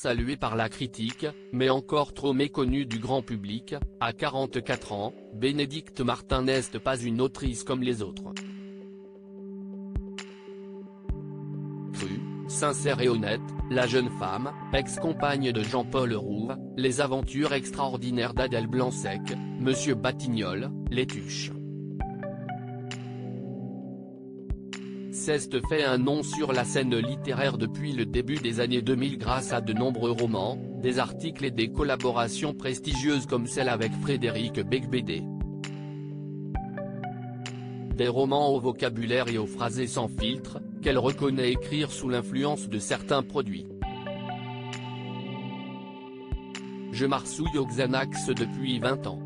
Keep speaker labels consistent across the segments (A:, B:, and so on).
A: saluée par la critique, mais encore trop méconnue du grand public. À 44 ans, Bénédicte Martin n'est pas une autrice comme les autres. Crue, sincère et honnête, la jeune femme, ex-compagne de Jean-Paul Rouve, les aventures extraordinaires d'Adèle Blanc-Sec, Monsieur Batignolles, Les Tuches. S'est fait un nom sur la scène littéraire depuis le début des années 2000 grâce à de nombreux romans, des articles et des collaborations prestigieuses comme celle avec Frédéric Beigbeder. Des romans au vocabulaire et aux phrasés sans filtre, qu'elle reconnaît écrire sous l'influence de certains produits. Je marsouille au Xanax depuis 20 ans.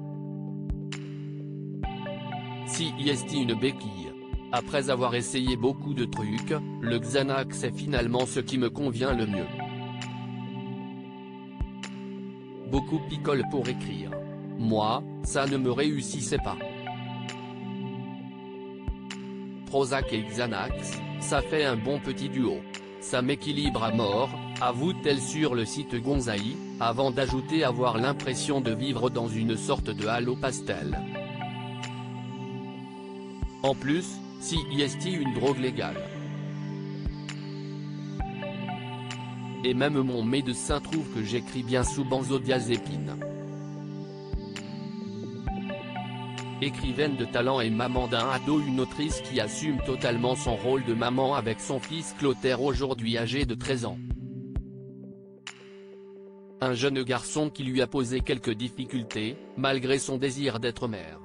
A: Si est une béquille. Après avoir essayé beaucoup de trucs, le Xanax est finalement ce qui me convient le mieux. Beaucoup picolent pour écrire. Moi, ça ne me réussissait pas. Prozac et Xanax, ça fait un bon petit duo. Ça m'équilibre à mort, avoue-t-elle sur le site Gonzaï, avant d'ajouter avoir l'impression de vivre dans une sorte de halo pastel. En plus, si est une drogue légale. Et même mon médecin trouve que j'écris bien sous benzodiazépine. Écrivaine de talent et maman d'un ado, une autrice qui assume totalement son rôle de maman avec son fils Clotaire aujourd'hui âgé de 13 ans. Un jeune garçon qui lui a posé quelques difficultés, malgré son désir d'être mère.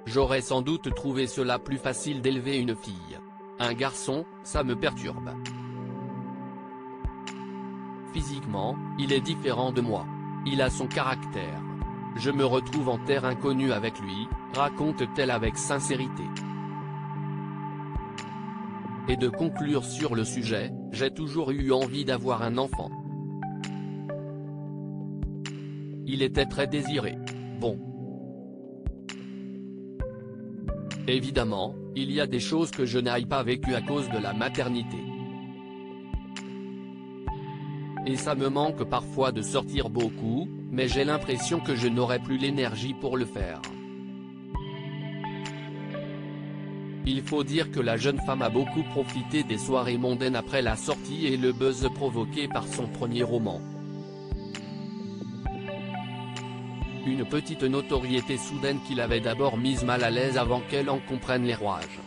A: J'aurais sans doute trouvé cela plus facile d'élever une fille. Un garçon, ça me perturbe. Physiquement, il est différent de moi. Il a son caractère. Je me retrouve en terre inconnue avec lui, raconte-t-elle avec sincérité. Et de conclure sur le sujet, j'ai toujours eu envie d'avoir un enfant. Il était très désiré. Bon. Évidemment, il y a des choses que je n'ai pas vécues à cause de la maternité. Et ça me manque parfois de sortir beaucoup, mais j'ai l'impression que je n'aurai plus l'énergie pour le faire. Il faut dire que la jeune femme a beaucoup profité des soirées mondaines après la sortie et le buzz provoqué par son premier roman. Une petite notoriété soudaine qui l'avait d'abord mise mal à l'aise avant qu'elle en comprenne les rouages.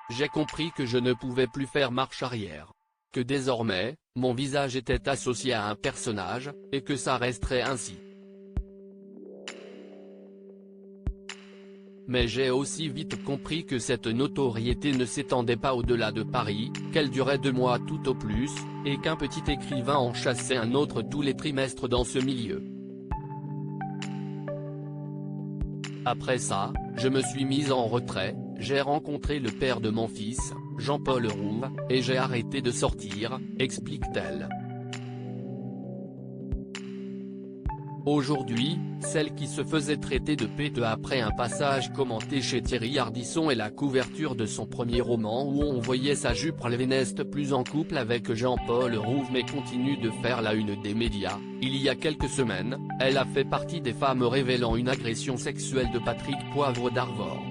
A: J'ai compris que je ne pouvais plus faire marche arrière. Que désormais, mon visage était associé à un personnage, et que ça resterait ainsi. Mais j'ai aussi vite compris que cette notoriété ne s'étendait pas au-delà de Paris, qu'elle durait 2 mois tout au plus, et qu'un petit écrivain en chassait un autre tous les trimestres dans ce milieu. Après ça, je me suis mise en retrait, j'ai rencontré le père de mon fils, Jean-Paul Rouve, et j'ai arrêté de sortir, explique-t-elle. Aujourd'hui, celle qui se faisait traiter de pète après un passage commenté chez Thierry Ardisson et la couverture de son premier roman où on voyait sa jupe relevée n'est plus en couple avec Jean-Paul Rouve mais continue de faire la une des médias. Il y a quelques semaines, elle a fait partie des femmes révélant une agression sexuelle de Patrick Poivre d'Arvor.